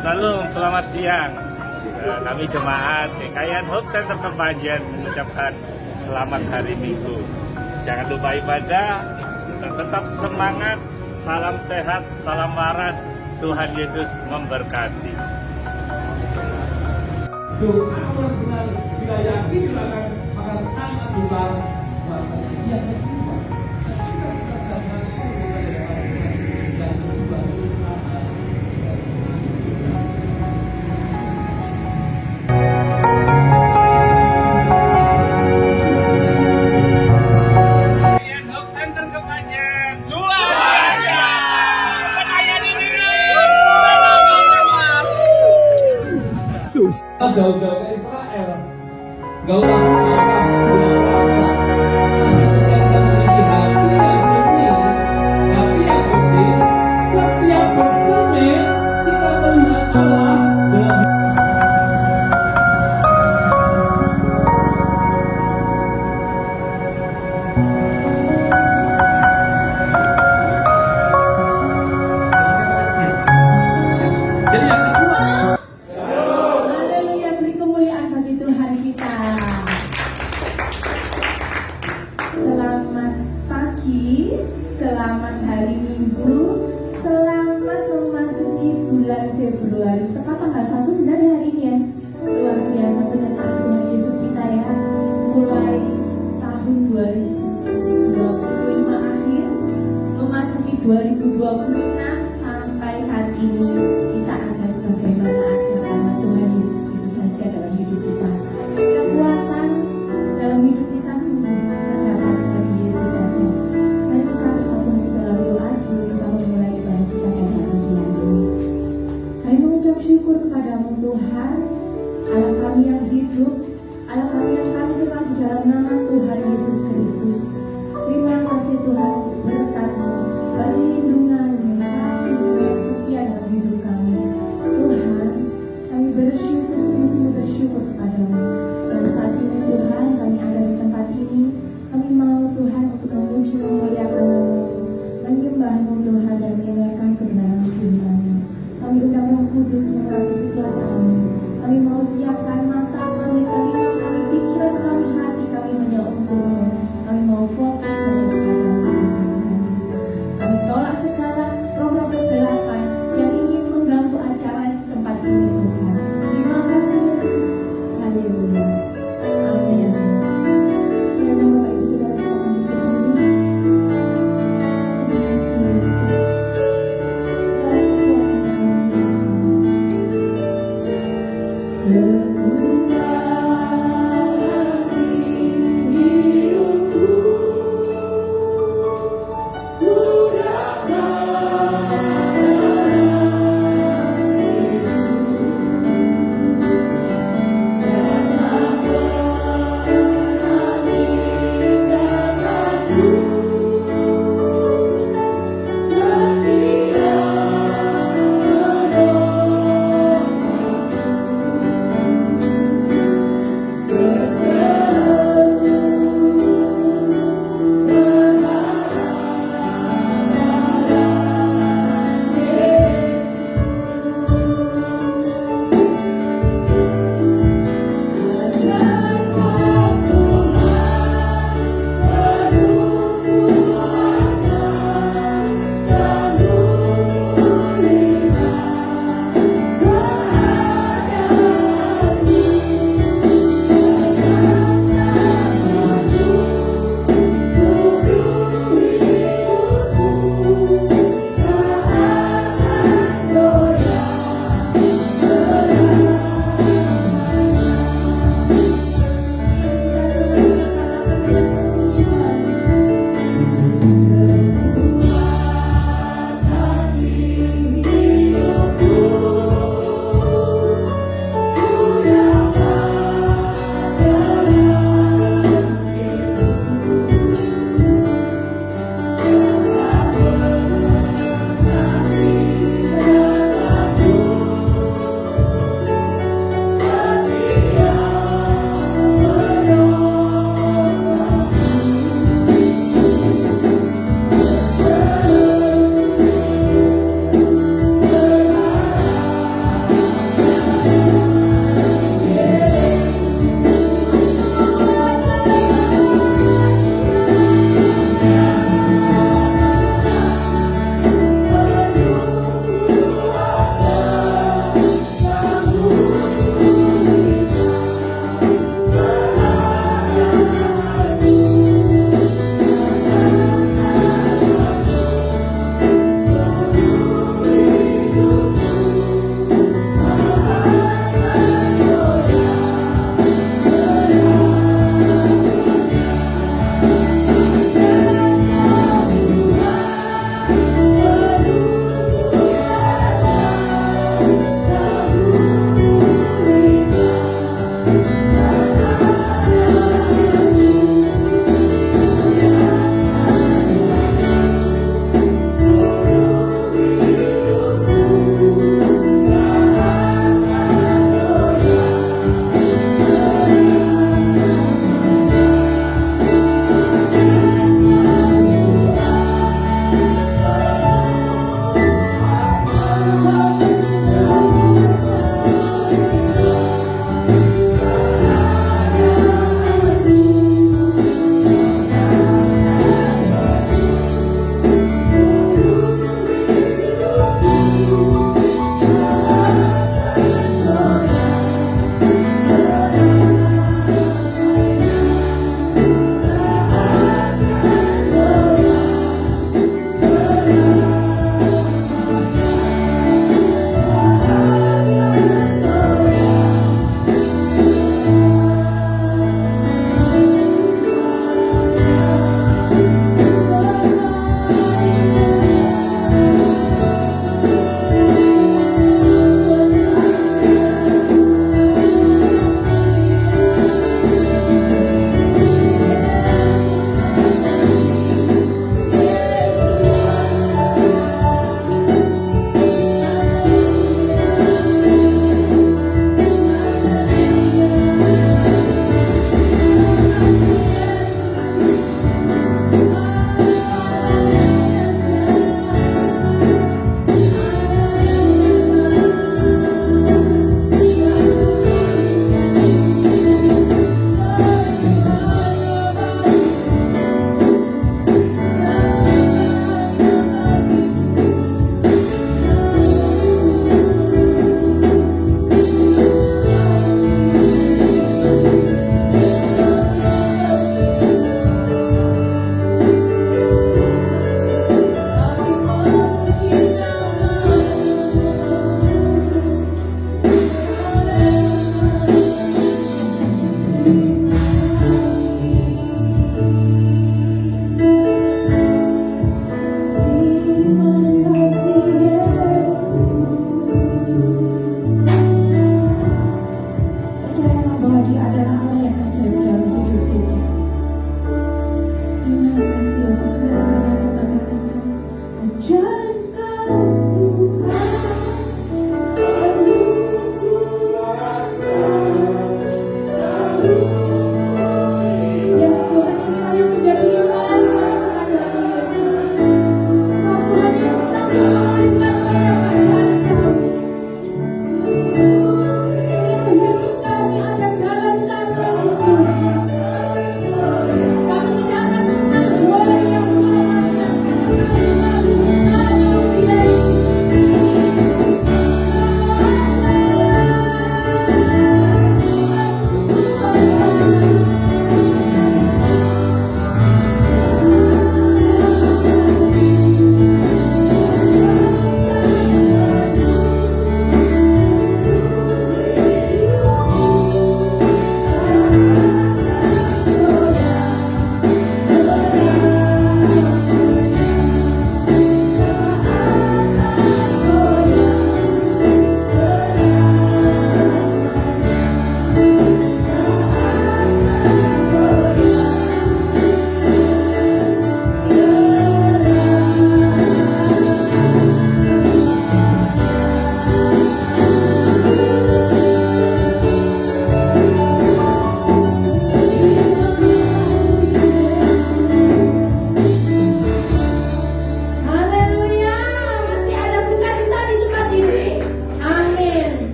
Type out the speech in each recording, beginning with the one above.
Salam, selamat siang. Kami jemaat GKIan Hope Center Kepanjen mengucapkan selamat hari Minggu. Jangan lupa ibadah dan tetap semangat. Salam sehat, salam waras. Tuhan Yesus memberkati. Doa orang benar bila yakin dilakukan maka sangat besar rasanya ia terima. Dan jika kita tidak mampu dan berubah Hope Center Kepanjen luar susah jauh-jauh ke Israel, gak usah pulang puasa. Tapi ketika kita memiliki hati yang bersih, setiap bercermin kita melihat Allah dalam jadi yang kedua. Haleluya, beri kemuliaan bagi Tuhan kita. Selamat pagi, selamat hari Minggu, selamat memasuki bulan Februari. Tepat tanggal 1 benar ya hari ini ya. Luar biasa penyertaan Tuhan Yesus kita ya. Mulai tahun 2025 akhir, memasuki 2026 sampai saat ini kita ada sebagaimana ada karena Tuhan Yesus bekerja dalam hidup kita. Kekuatan dalam hidup kita sungguh terdapat dari Yesus saja. Mari kita bersatu hati dalam doa sebelum kita memulai ibadah kita pada pagi hari ini. Kami mengucap syukur kepadamu Tuhan, Allah kami yang hidup, Allah kami yang kami kenal di dalam nama Tuhan Yesus Kristus. Terima kasih Tuhan untuk berkat-Mu, perlindungan-Mu, kasih-Mu yang setia dalam hidup kami. Tuhan, kami bersyukur, sungguh-sungguh bersyukur kepadamu. Dan saat ini Tuhan, kami ada di tempat ini. Kami mau Tuhan untuk memuji, memuliakan nama-Mu, menyembah-Mu Tuhan dan mendengarkan kebenaran firman-Mu. Kami undang Roh Kudus mengurapi setiap kami. Kami mau siapkan mata kami, telinga kami, pikiran kami, hati kami hanya untuk-Mu. Kami mau fokus hanya kepada-Mu saja Tuhan Yesus. Kami tolak segala roh-roh kegelapan yang ingin mengganggu acara di tempat ini Tuhan. Terima kasih Yesus. Haleluya. Amin. Saya undang Bapak Ibu Saudara kita akan berdiri. Terima kasih Yesus.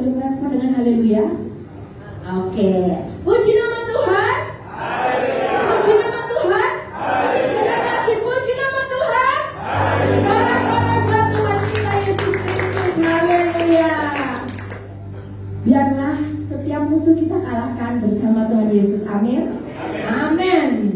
boleh merespon dengan haleluya? Oke. Puji nama Tuhan. Puji nama Tuhan. Sekali lagi puji nama Tuhan. Sorak-sorai buat Tuhan kita Yesus Kristus. Haleluya. Biarlah setiap musuh kita kalahkan bersama Tuhan Yesus. Amin. Amin.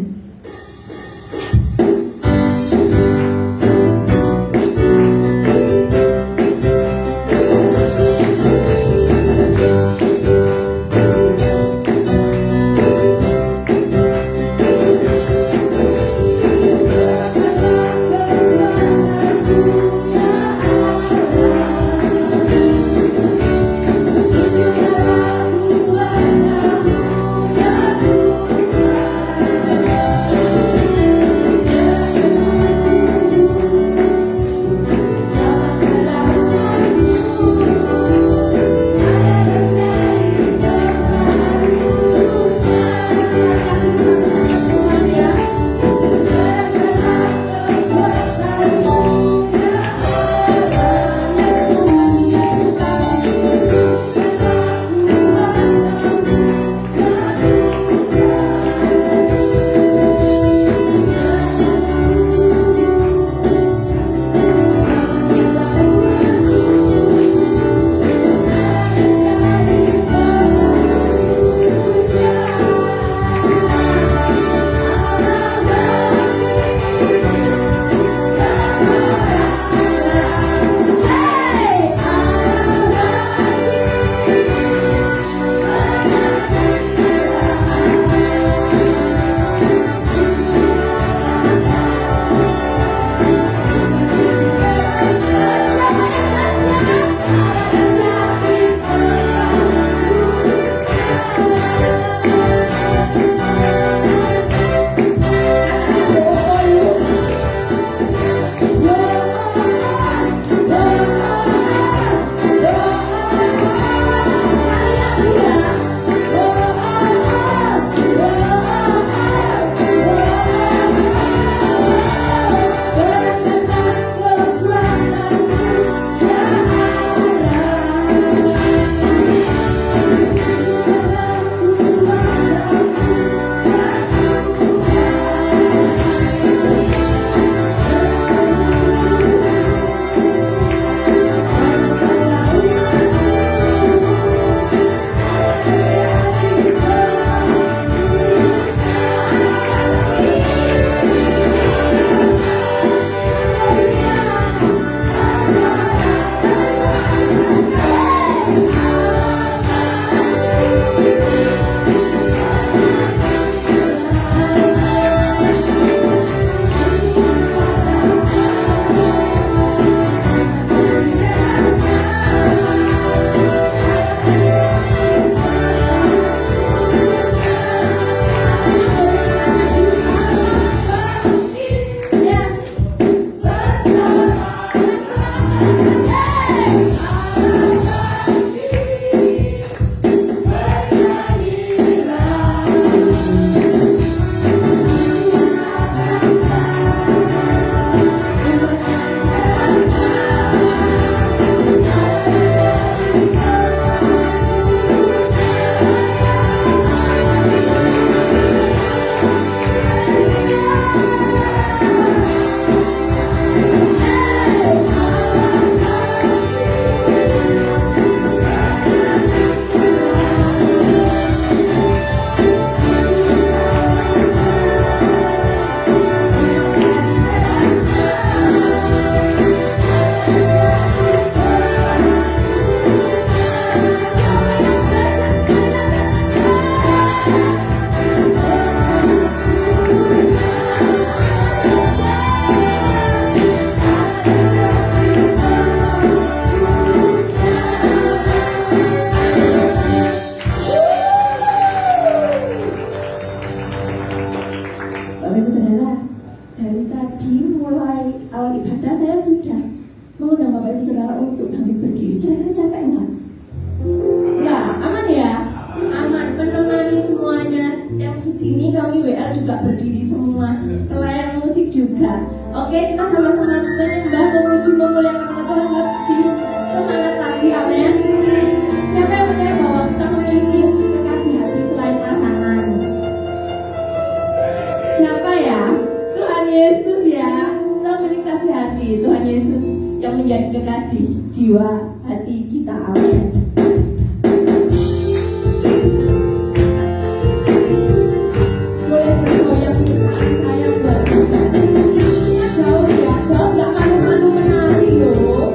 juga berdiri semua, pelayan musik juga. Oke, kita sama-sama menyembah, memuji, memuliakan nama Tuhan lebih semangat lagi, amin. menjadi kekasih jiwa hati kita. Amin. Boleh bergoyang bersama saya buat kita. Jauh ya, jauh nggak malu-malu menari loh.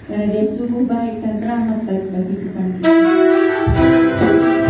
Karena dia sungguh baik dan rahmat bagi kehidupan kita.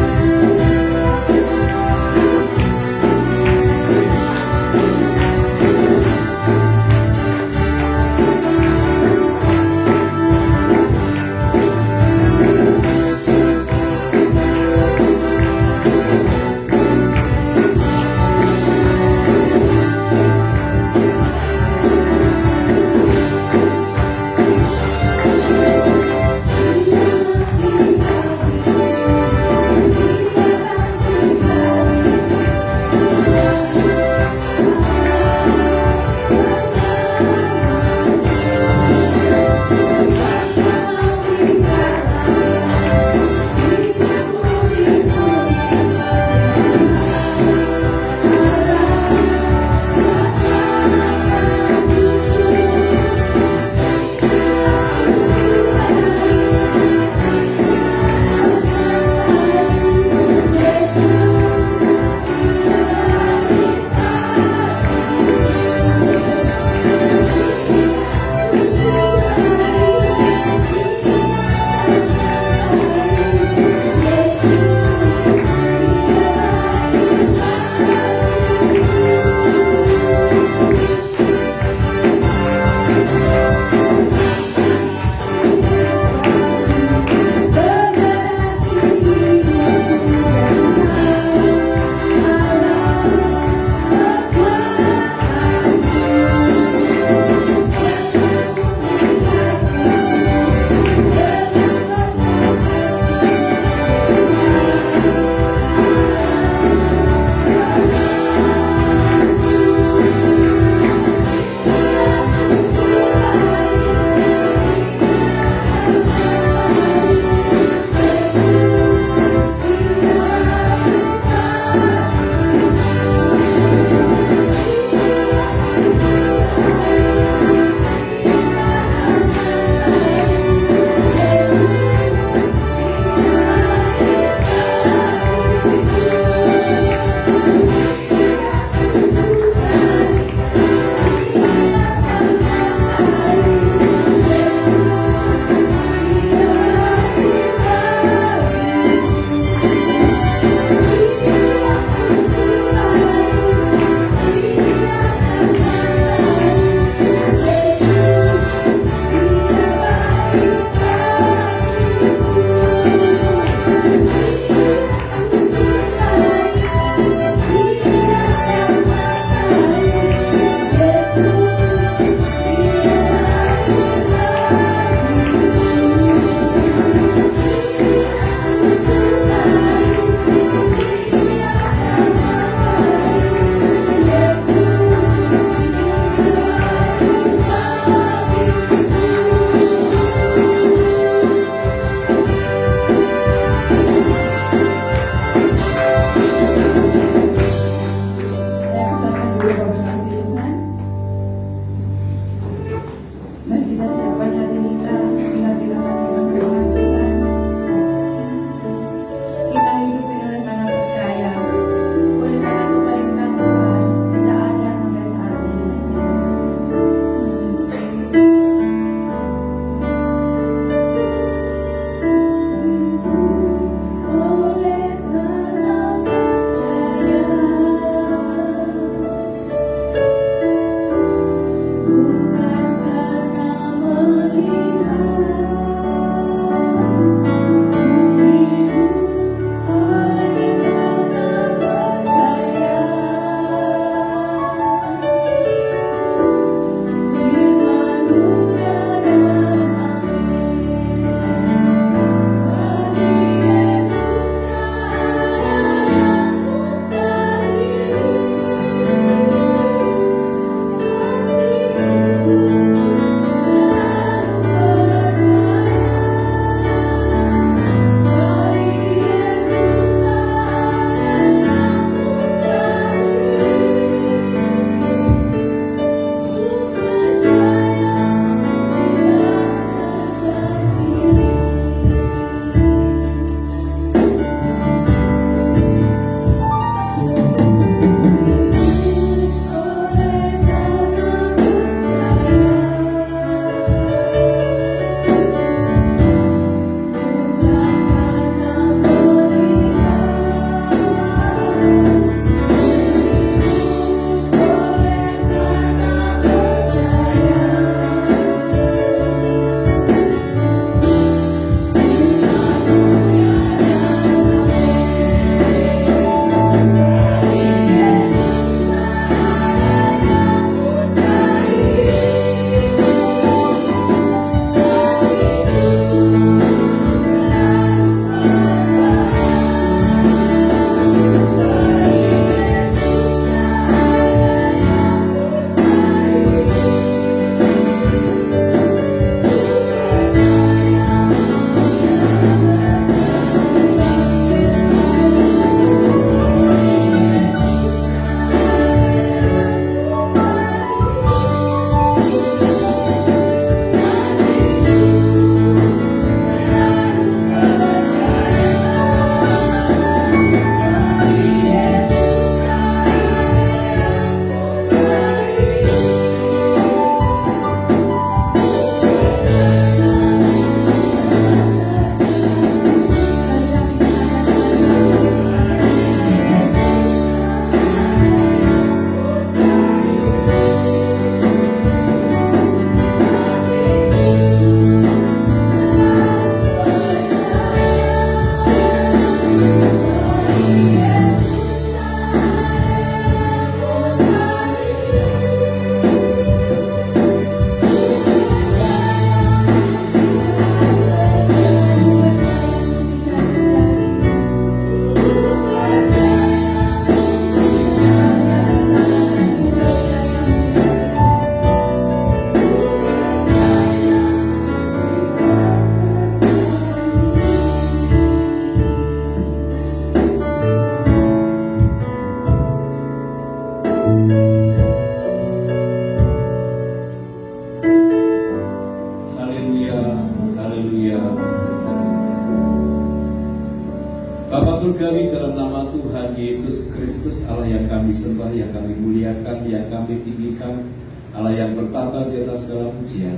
Bapa Surgawi, dalam nama Tuhan Yesus Kristus, Allah yang kami sembah, yang kami muliakan, yang kami tinggikan, Allah yang bertata di atas segala pujian,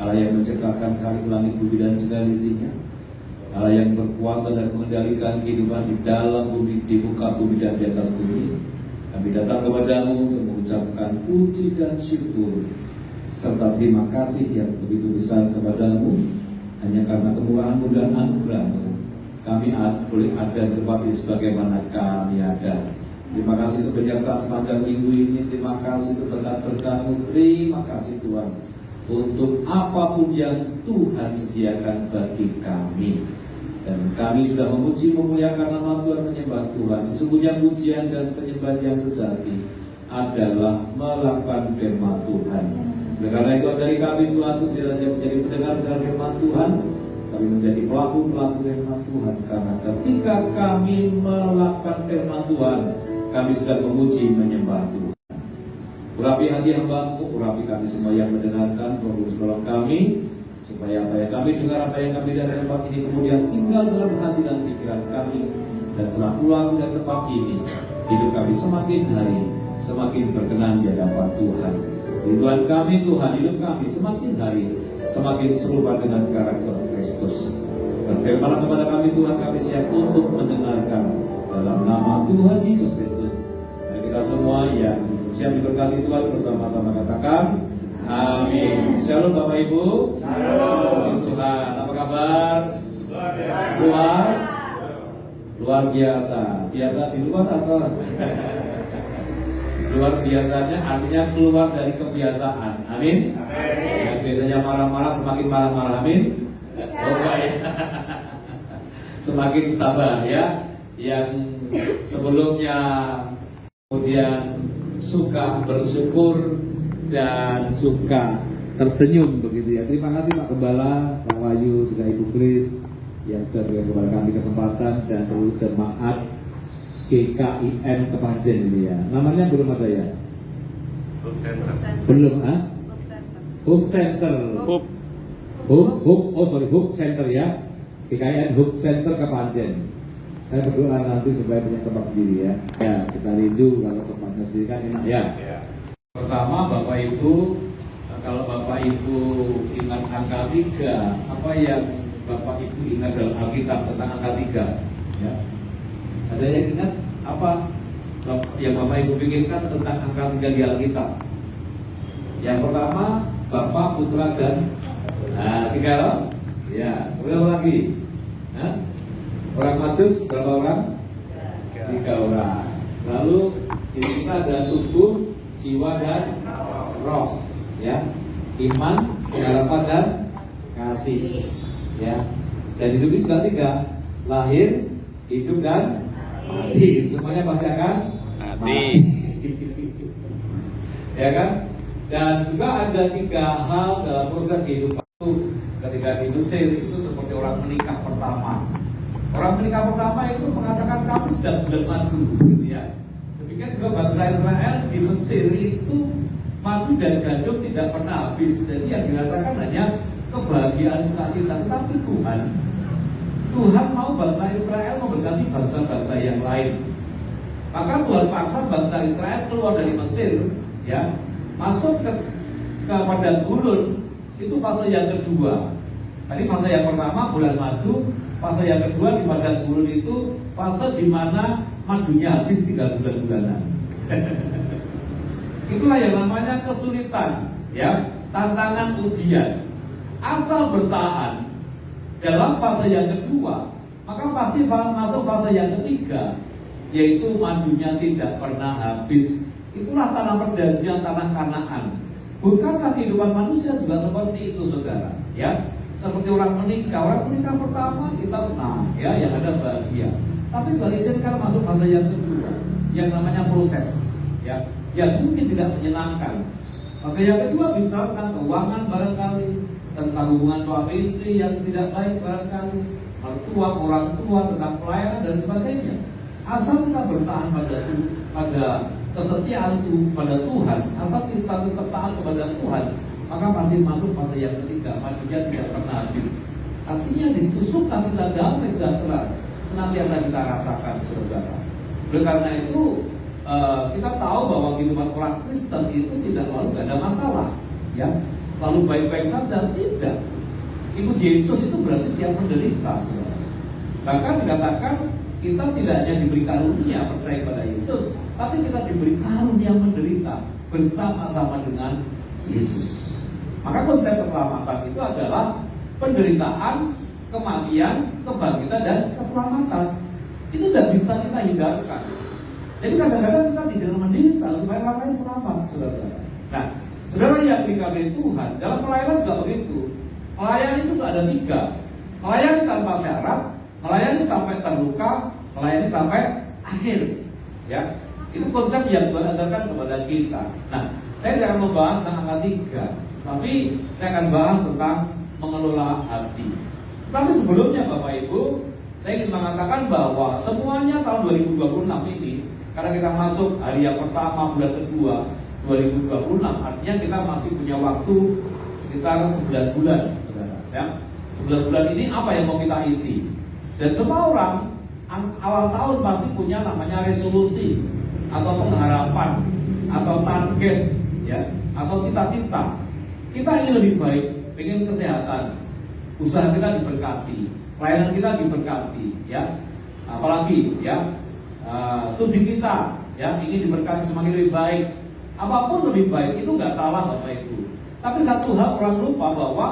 Allah yang menciptakan hari langit bumi dan segala isinya, Allah yang berkuasa dan mengendalikan kehidupan di dalam bumi, di muka bumi dan di atas bumi. Kami datang kepadamu untuk mengucapkan puji dan syukur serta terima kasih yang begitu besar kepadamu. Hanya karena kemurahan-Mu dan anugerah-Mu kami boleh ada di tempat ini sebagaimana kami ada. Terima kasih untuk penyertaan sepanjang minggu ini. Terima kasih untuk berkat-berkat-Mu. Terima kasih Tuhan untuk apapun yang Tuhan sediakan bagi kami. Dan kami sudah memuji, memuliakan nama Tuhan, menyembah Tuhan. Sesungguhnya pujian dan penyembahan yang sejati adalah melakukan firman Tuhan. Karena itu ajari kami Tuhan untuk tidak hanya menjadi pendengar firman Tuhan, tapi menjadi pelaku-pelaku firman Tuhan. Karena ketika kami melakukan firman Tuhan, kami sedang memuji, menyembah Tuhan. Urapi hati hamba-Mu, urapi kami semua yang mendengarkan, tolong kami, supaya apa yang kami dengar, apa yang kami lihat di tempat ini kemudian tinggal dalam hati dan pikiran kami. Dan setelah pulang dari tempat ini, hidup kami semakin hari semakin berkenan di hadapan Tuhan. Ridwan kami Tuhan, hidup kami semakin hari semakin serupa dengan karakter Kristus. Dan firman kepada kami Tuhan, kami siap untuk mendengarkan dalam nama Tuhan Yesus Kristus. Dan kita semua yang siap diberkati Tuhan bersama-sama katakan amin. Shalom Bapak Ibu. Shalom. Puji Tuhan. Apa kabar? Luar biasa. Biasa di luar atau luar biasanya artinya keluar dari kebiasaan. Amin. Yang biasanya marah-marah semakin marah-marah. Amin. Oh baik. Semakin sabar ya. Yang sebelumnya kemudian suka bersyukur dan suka tersenyum begitu ya. Terima kasih Pak Gembala, Pak Wahyu, juga Ibu Kris yang sudah berikan kepada kami kesempatan, dan seluruh jemaat GKIM Kepanjen ini ya. Namanya belum ada ya? Hub Center. Belum ah? Hub Center. Hub Center ya. GKIM Hub Center Kepanjen. Saya berdoa nanti supaya punya tempat sendiri ya. Ya, kita rindu kalau tempatnya sendiri kan enak ya. Pertama Bapak Ibu, kalau Bapak Ibu ingat angka 3, apa yang Bapak Ibu ingat dalam Alkitab tentang angka 3? Ya. Ada yang ingat apa yang Bapak Ibu pikirkan tentang angka 3 di Alkitab? Yang pertama Bapa, Putra dan 3 orang. Ya, berapa lagi? Orang Majus berapa orang? 3 orang. Lalu ini kita ada tubuh, jiwa dan roh, ya, iman, pengharapan dan kasih, ya. Dan hidup ini sudah 3, lahir, hidup dan mati. Semuanya pasti akan mati. Ya kan? Dan juga ada 3 hal dalam proses kehidupan itu. Ketika di Mesir itu seperti orang menikah pertama. Orang menikah pertama itu mengatakan kami sedang bulan madu, gitu ya. Demikian juga bangsa Israel di Mesir itu madu dan gandum tidak pernah habis. Jadi yang dirasakan hanya kebahagiaan sukacita. Tetapi Tuhan mau bangsa Israel memberkati bangsa-bangsa yang lain. Maka Tuhan paksa bangsa Israel keluar dari Mesir, ya, masuk ke padang gurun. Itu fase yang kedua. Tadi fase yang pertama bulan madu, fase yang kedua di padang gurun itu fase di mana madunya habis 3 bulan-bulanan. Itulah yang namanya kesulitan, ya, tantangan ujian. Asal bertahan dalam fase yang kedua, maka pasti masuk fase yang ketiga, yaitu madunya tidak pernah habis. Itulah tanah perjanjian, tanah Kanaan. Bukankah kehidupan manusia juga seperti itu, saudara? Ya, seperti orang menikah pertama kita senang, ya, yang ada bahagia. Tapi berizinkan masuk fase yang kedua, yang namanya proses, ya, yang mungkin tidak menyenangkan. Fase yang kedua bisa tentang keuangan barangkali, tentang hubungan suami istri yang tidak baik barangkali, mertua, orang tua, tentang pelayanan dan sebagainya. Asal kita bertahan pada kesetiaan pada Tuhan, asal kita tetap taat kepada Tuhan, maka pasti masuk fase yang ketiga, madunya tidak pernah habis. Artinya disusupkan sedang damai sejahtera, senantiasa kita rasakan, saudara. Oleh karena itu kita tahu bahwa kehidupan orang Kristen itu tidak lalu ada masalah, ya, lalu baik-baik saja, tidak. Ikut Yesus itu berarti siap menderita, saudara. Bahkan dikatakan kita tidak hanya diberi karunia percaya pada Yesus, tapi kita diberi karunia menderita bersama-sama dengan Yesus. Maka konsep keselamatan itu adalah penderitaan, kematian, kebangkitan, dan keselamatan. Itu tidak bisa kita hindarkan. Jadi kadang-kadang kita dijalan menderita supaya orang lain selamat, saudara. Nah, saudara yang dikasihi Tuhan, dalam pelayanan juga begitu. Melayani itu ada 3. Melayani tanpa syarat, melayani sampai terluka, melayani sampai akhir. Ya, itu konsep yang Tuhan ajarkan kepada kita. Nah, saya tidak akan membahas tentang angka 3, tapi saya akan bahas tentang mengelola hati. Tapi sebelumnya Bapak Ibu, saya ingin mengatakan bahwa semuanya tahun 2026 ini, karena kita masuk hari yang pertama bulan kedua 2026, artinya kita masih punya waktu sekitar 11 bulan, saudara. Ya, 11 bulan ini apa yang mau kita isi? Dan semua orang awal tahun pasti punya namanya resolusi atau pengharapan atau target, ya, atau cita-cita. Kita ingin lebih baik, ingin kesehatan, usaha kita diberkati, pelayanan kita diberkati, ya, apalagi, ya, studi kita, ya, ingin diberkati semakin lebih baik. Apapun lebih baik itu nggak salah Bapak Ibu. Tapi satu hal orang lupa bahwa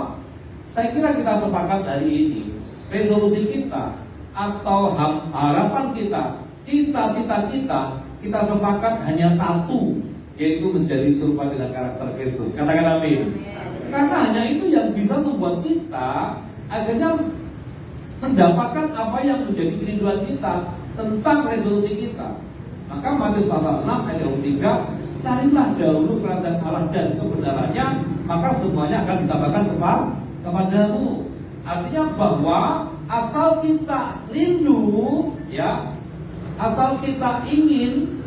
saya kira kita sepakat hari ini, resolusi kita atau harapan kita, cita-cita kita sepakat hanya satu, yaitu menjadi serupa dengan karakter Kristus. Katakan amin. Karena hanya itu yang bisa membuat kita akhirnya mendapatkan apa yang menjadi kerinduan kita tentang resolusi kita. Maka Matius pasal 6 ayat 23, carilah dahulu kerajaan Allah dan kebenarannya, maka semuanya akan ditambahkan kepadamu. Artinya bahwa asal kita rindu, ya, asal kita ingin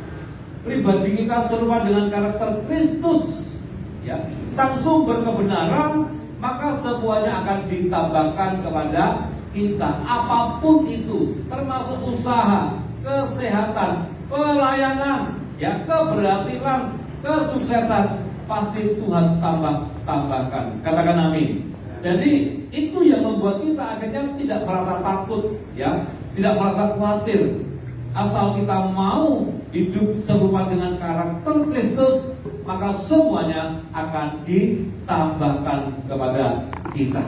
pribadi kita serupa dengan karakter Kristus, ya, sang sumber kebenaran, maka semuanya akan ditambahkan kepada kita. Apapun itu, termasuk usaha, kesehatan, pelayanan, ya, keberhasilan, kesuksesan, pasti Tuhan tambahkan. Katakan amin. Jadi itu yang membuat kita akhirnya tidak merasa takut, ya, tidak merasa khawatir. Asal kita mau hidup serupa dengan karakter Kristus, maka semuanya akan ditambahkan kepada kita,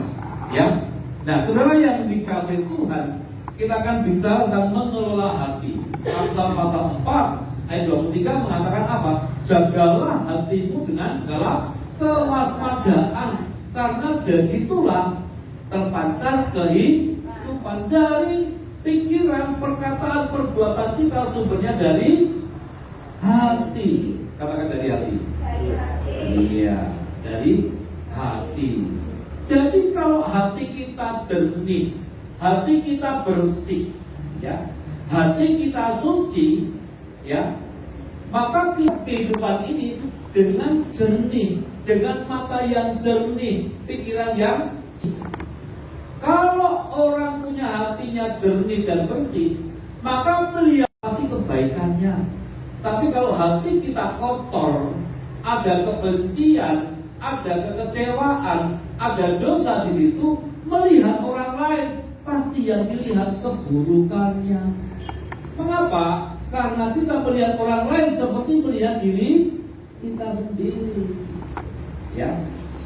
ya. Nah, saudara yang dikasihi Tuhan, kita akan bicara tentang mengelola hati. Amsal pasal 4 ayat 23 mengatakan apa? Jagalah hatimu dengan segala kewaspadaan, karena dari situlah terpancar kehidupan. Dari pikiran, perkataan, perbuatan kita sumbernya dari hati. Katakan dari hati. Iya, dari hati. Jadi kalau hati kita jernih, hati kita bersih, ya, hati kita suci, ya, maka kehidupan ini dengan jernih, dengan mata yang jernih, pikiran yang. Kalau orang punya hatinya jernih dan bersih, maka melihat pasti kebaikannya. Tapi kalau hati kita kotor, ada kebencian, ada kekecewaan, ada dosa di situ, melihat orang lain pasti yang dilihat keburukannya. Mengapa? Karena kita melihat orang lain seperti melihat diri kita sendiri, ya.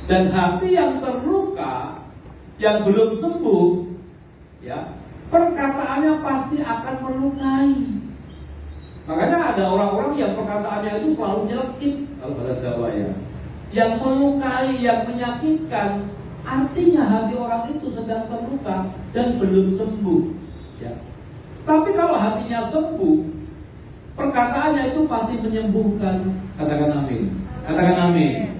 Dan hati yang terluka, yang belum sembuh, ya, perkataannya pasti akan melukai. Makanya ada orang-orang yang perkataannya itu selalu nyelekit, kalau bahasa Jawa, ya, yang melukai, yang menyakitkan. Artinya hati orang itu sedang terluka dan belum sembuh, ya. Tapi kalau hatinya sembuh, perkataannya itu pasti menyembuhkan. Katakan amin. Katakan amin.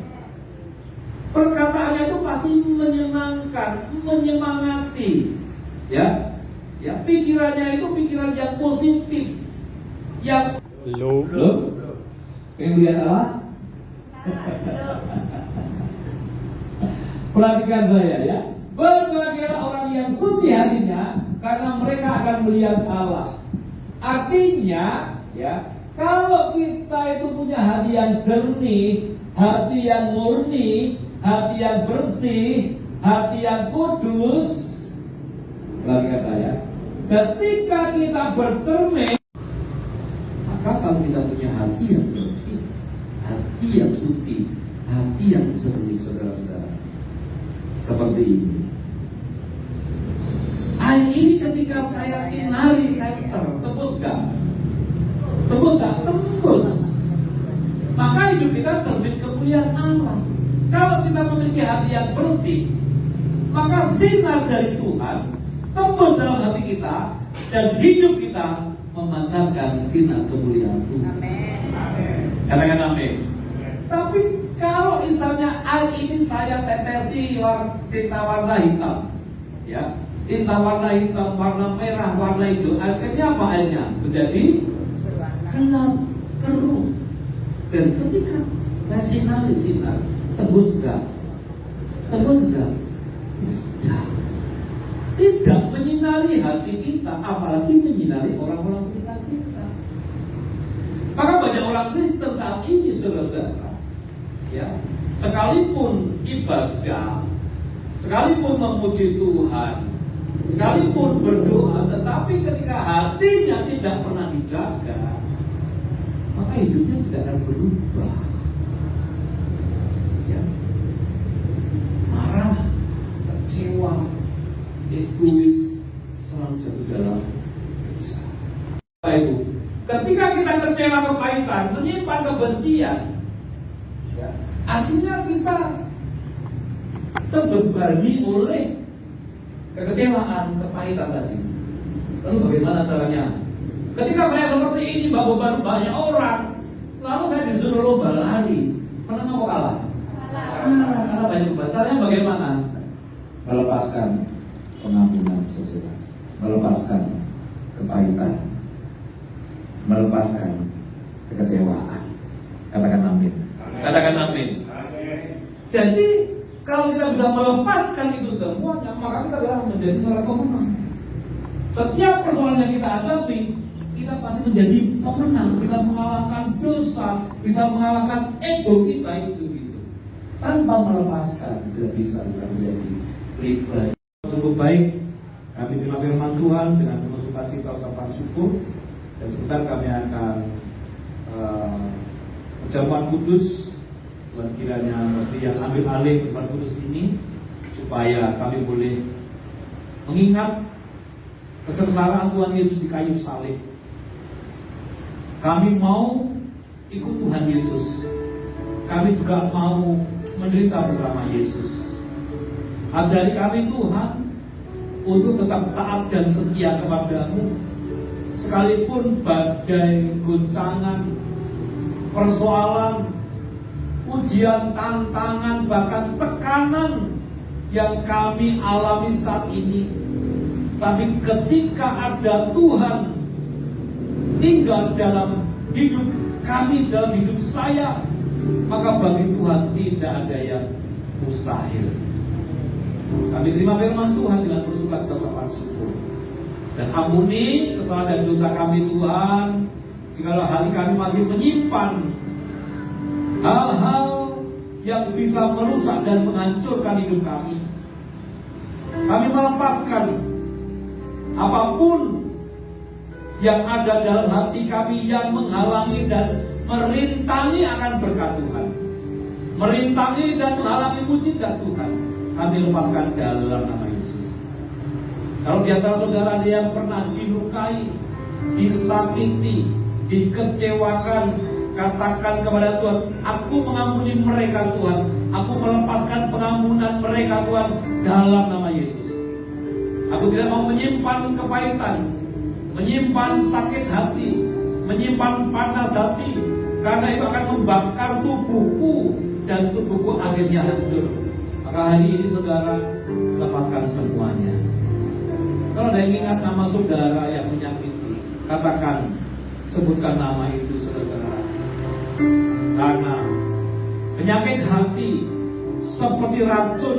Perkataannya itu pasti menyenangkan, menyemangati, ya. Ya, pikirannya itu pikiran yang positif, yang belum. Pengen lihat Allah? Perhatikan saya, ya. Berbagai orang yang suci hatinya, karena mereka akan melihat Allah. Artinya, ya, kalau kita itu punya hati yang jernih, hati yang murni, hati yang bersih, hati yang kudus, perhatikan saya, ketika kita bercermin, maka kalau kita punya hati yang bersih, hati yang suci, hati yang jernih, saudara-saudara, seperti ini. Air ini ketika saya sinari, saya tembus gak? Tembus gak? Tembus. Maka hidup kita cermin kemuliaan Allah. Kalau kita memiliki hati yang bersih, maka sinar dari Tuhan tembus dalam hati kita, dan hidup kita memancarkan sinar kemuliaan Tuhan. Amin. Katakan amin. Tapi kalau misalnya air ini saya tetesi tinta warna hitam, ya, tinta warna hitam, warna merah, warna hijau, akhirnya apa airnya? Menjadi gelap, keruh. Dan ketika saya sinari sinar, tembus enggak? Tembus enggak? Tidak menyinari hati kita, apalagi menyinari orang-orang sekitar kita. Maka banyak orang Kristen saat ini, saudara, ya, sekalipun ibadah, sekalipun memuji Tuhan, sekalipun berdoa, tetapi ketika hatinya tidak pernah dijaga, maka hidupnya tidak akan berubah. Ya. Marah, kecewa, egois, selalu jatuh dalam dosa. Apa itu? Ketika kita kecewa, kepahitan, menyimpan kebencian, ya, artinya kita terbebani oleh kekecewaan, kepahitan tadi. Lalu bagaimana caranya? Ketika saya seperti ini beban banyak orang, lalu saya disuruh lomba lari, menang apa kalah? Kalah, karena banyak beban. Caranya bagaimana? Melepaskan pengampunan sesuatu, melepaskan kepahitan, melepaskan kekecewaan. Katakan amin. Katakan amin. Jadi kalau kita bisa melepaskan itu semuanya, maka kita adalah menjadi seorang pemenang. Setiap persoalan yang kita hadapi, kita pasti menjadi pemenang, bisa mengalahkan dosa, bisa mengalahkan ego kita itu gitu. Tanpa melepaskan, tidak bisa menjadi pribadi. Sungguh baik, kami terima firman Tuhan dengan penuh sukacita ucapan syukur, dan sebentar kami akan perjamuan kudus. Tuhan kiranya mesti yang ambil alih perjamuan kudus ini, supaya kami boleh mengingat kesengsaraan Tuhan Yesus di kayu salib. Kami mau ikut Tuhan Yesus. Kami juga mau menderita bersama Yesus. Ajari kami Tuhan untuk tetap taat dan setia kepadamu, sekalipun badai, guncangan, persoalan, ujian, tantangan, bahkan tekanan yang kami alami saat ini. Tapi ketika ada Tuhan tinggal dalam hidup kami, dalam hidup saya, maka bagi Tuhan tidak ada yang mustahil. Kami terima firman Tuhan dengan penuh sukacita ucapan syukur, dan ampuni kesalahan dan dosa kami Tuhan, jikalau hati kami masih menyimpan hal-hal yang bisa merusak dan menghancurkan hidup kami. Kami melepaskan apapun yang ada dalam hati kami yang menghalangi dan merintangi akan berkat Tuhan, merintangi dan menghalangi mujizat Tuhan. Kami lepaskan dalam nama Yesus. Kalau di antara saudara ada yang pernah dilukai, disakiti, dikecewakan, katakan kepada Tuhan, aku mengampuni mereka Tuhan, aku melepaskan pengampunan mereka Tuhan dalam nama Yesus. Aku tidak mau menyimpan kepahitan, menyimpan sakit hati, menyimpan panas hati, karena itu akan membakar tubuhku dan tubuhku akhirnya hancur. Maka hari ini saudara lepaskan semuanya. Kalau ada yang ingat nama saudara yang menyakiti, katakan, sebutkan nama itu saudara. Karena penyakit hati seperti racun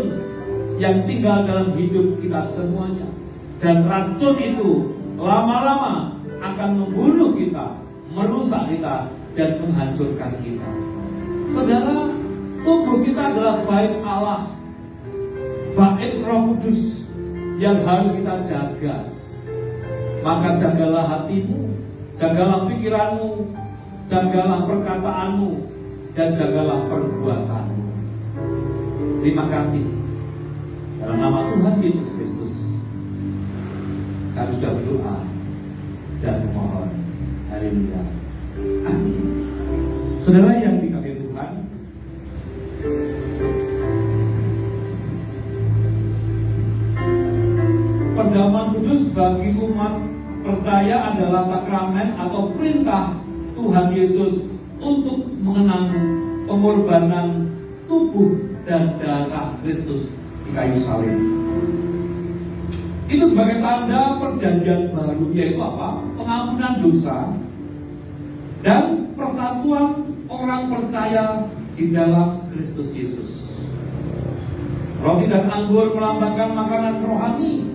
yang tinggal dalam hidup kita semuanya. Dan racun itu lama-lama akan membunuh kita, merusak kita, dan menghancurkan kita. Saudara, tubuh kita adalah bait Allah, bait Roh Kudus yang harus kita jaga. Maka jagalah hatimu, jagalah pikiranmu, jagalah perkataanmu, dan jagalah perbuatanmu. Terima kasih. Dalam nama Tuhan Yesus Kristus, kami sudah berdoa dan memohon. Haleluya. Amin. Saudara yang dikasihi Tuhan, perjamuan kudus bagi umat percaya adalah sakramen atau perintah Tuhan Yesus untuk mengenang pengorbanan tubuh dan darah Kristus di kayu salib. Itu sebagai tanda perjanjian baru, yaitu apa? Pengampunan dosa dan persatuan orang percaya di dalam Kristus Yesus. Roti dan anggur melambangkan makanan rohani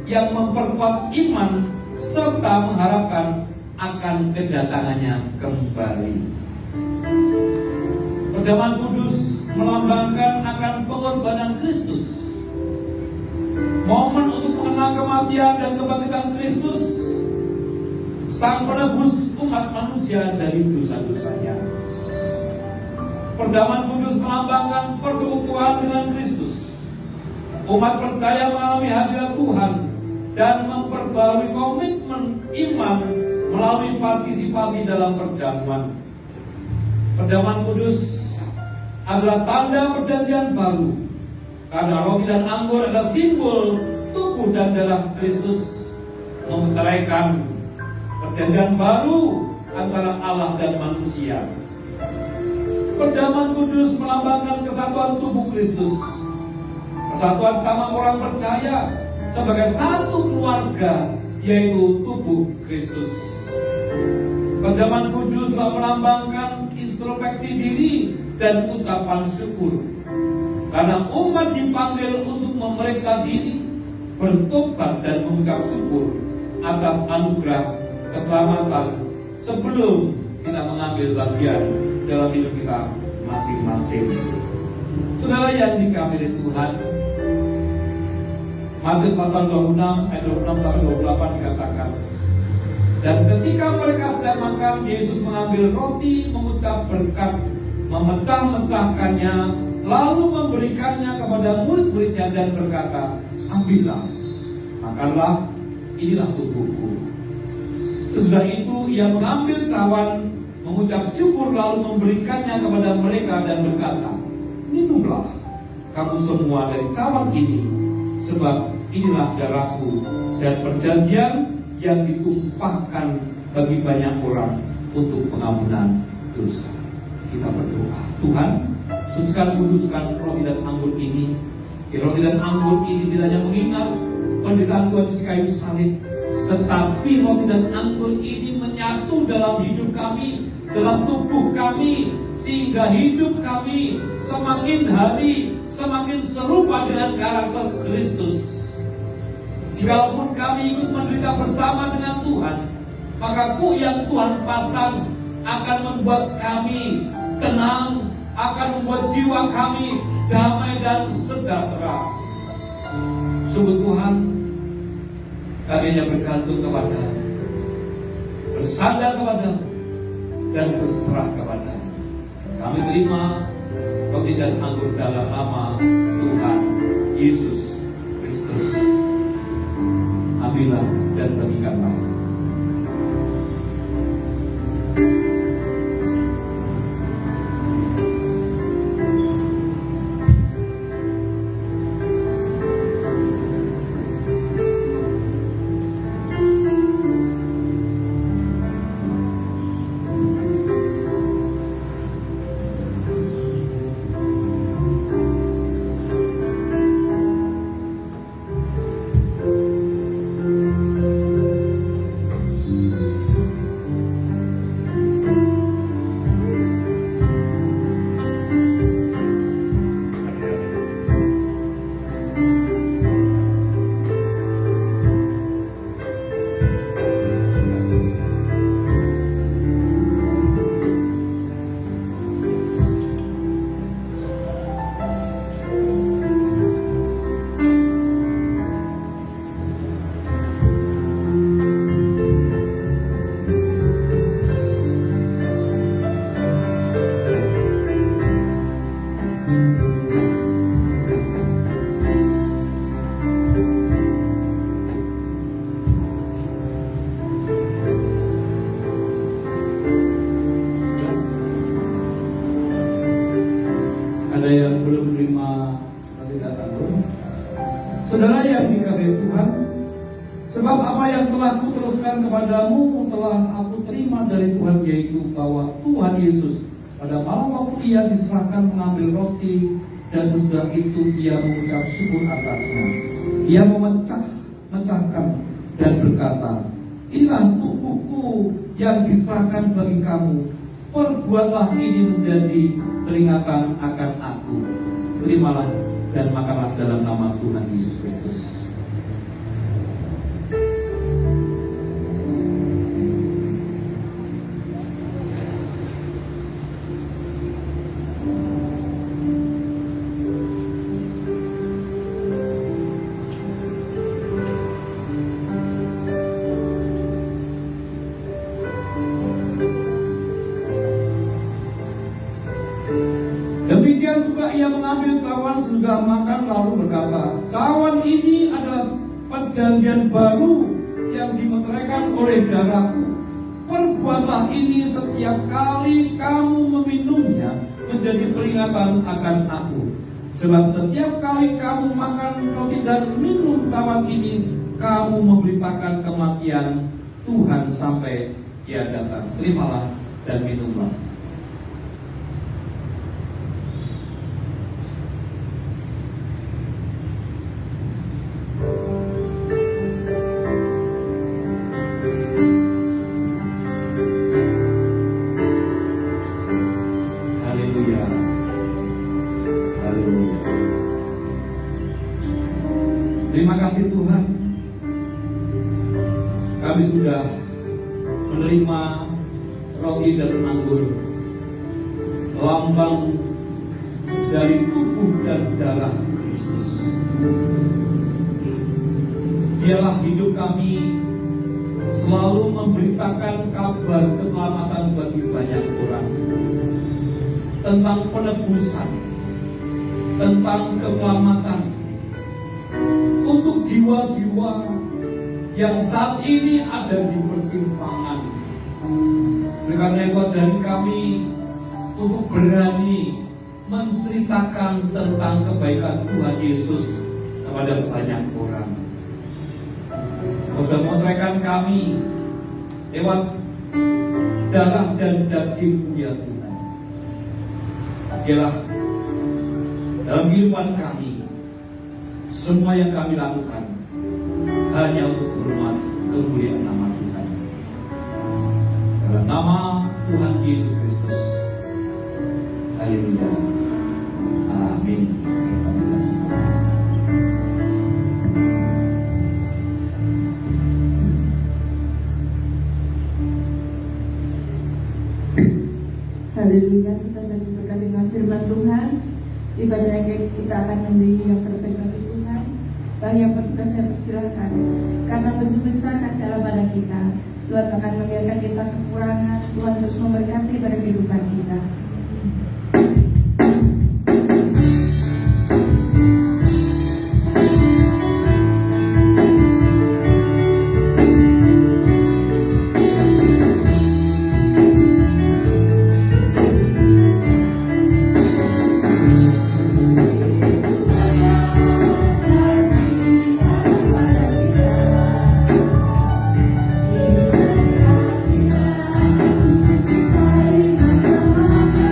yang memperkuat iman serta mengharapkan akan kedatangannya kembali. Perjamuan kudus melambangkan akan pengorbanan Kristus, momen untuk mengenang kematian dan kebangkitan Kristus, Sang Penebus umat manusia dari dosa-dosanya. Perjamuan kudus melambangkan persekutuan dengan Kristus. Umat percaya mengalami hadirat Tuhan dan memperbarui komitmen iman melalui partisipasi dalam perjamuan. Perjamuan kudus adalah tanda perjanjian baru, karena roti dan anggur adalah simbol tubuh dan darah Kristus, memeteraikan perjanjian baru antara Allah dan manusia. Perjamuan kudus melambangkan kesatuan tubuh Kristus, kesatuan sama orang percaya sebagai satu keluarga, yaitu tubuh Kristus. Perjamuan kudus juga melambangkan introspeksi diri dan ucapan syukur, karena umat dipanggil untuk memeriksa diri, bertobat dan mengucap syukur atas anugerah keselamatan sebelum kita mengambil bagian dalam hidup kita masing-masing. Saudara yang dikasihi Tuhan, Matius pasal 26 ayat 26 sampai 28 dikatakan, dan ketika mereka sedang makan, Yesus mengambil roti, mengucap berkat, memecah-mecahkannya, lalu memberikannya kepada murid-muridnya dan berkata, ambillah, makanlah, inilah tubuhku. Sesudah itu ia mengambil cawan, mengucap syukur, lalu memberikannya kepada mereka dan berkata, minumlah kamu semua dari cawan ini, sebab inilah darahku dan perjanjian yang ditumpahkan bagi banyak orang untuk pengampunan dosa. Kita berdoa, Tuhan, sucikan, kuduskan roti dan anggur ini. Roti dan anggur ini tidak hanya mengingat penderitaan Tuhan di kayu salib, tetapi roti dan anggur ini menyatu dalam hidup kami, dalam tubuh kami, sehingga hidup kami semakin hari semakin serupa dengan karakter Kristus. Jikalau kami ikut menderita bersama dengan Tuhan, maka kuh yang Tuhan pasang akan membuat kami tenang, akan membuat jiwa kami damai dan sejahtera. Sungguh Tuhan, kami hanya bergantung kepada-Mu, bersandar kepada-Mu, dan berserah kepada-Mu. Kami terima roti dan anggur dalam nama Tuhan Yesus Kristus. Ambillah dan bagikanlah. Apa yang telah kuteruskan kepadamu telah aku terima dari Tuhan, yaitu bahwa Tuhan Yesus pada malam waktu ia diserahkan mengambil roti, dan sesudah itu ia mengucap syukur atasnya. Ia memecahkan dan berkata, inilah tubuhku yang diserahkan bagi kamu. Perbuatlah ini menjadi peringatan akan aku. Terimalah dan makanlah dalam nama Tuhan Yesus Kristus. Demikian juga ia mengambil cawan sesudah makan lalu berkata, cawan ini adalah perjanjian baru yang dimeteraikan oleh darahku. Perbuatlah ini setiap kali kamu meminumnya menjadi peringatan akan aku. Sebab setiap kali kamu makan roti dan minum cawan ini, kamu memberitakan kematian Tuhan sampai ia datang. Terimalah dan minumlah. Terima kasih Tuhan, kami sudah menerima roti dan anggur, lambang dari tubuh dan darah Kristus. Biarlah hidup kami selalu memberitakan kabar keselamatan bagi banyak orang, tentang penebusan, tentang keselamatan, untuk jiwa-jiwa yang saat ini ada di persimpangan. Karena itu ajari kami untuk berani menceritakan tentang kebaikan Tuhan Yesus kepada banyak orang. Kau sudah memeteraikan kami lewat darah dan daging-Mu ya Tuhan. Biarlah dalam kehidupan kami, semua yang kami lakukan hanya untuk hormat kemuliaan nama Tuhan. Dalam nama Tuhan Yesus Kristus. Haleluya. Amin. Terima kasih. Haleluya, kita jadi berkat dengan firman Tuhan. Ibadah yang kita akan memberi yang terbaik bagi Tuhan. Bagi yang bertugas saya persilahkan. Karena begitu besar kasih Allah pada kita, Tuhan akan membiarkan kita kekurangan. Tuhan terus memberkati pada kehidupan kita. Terima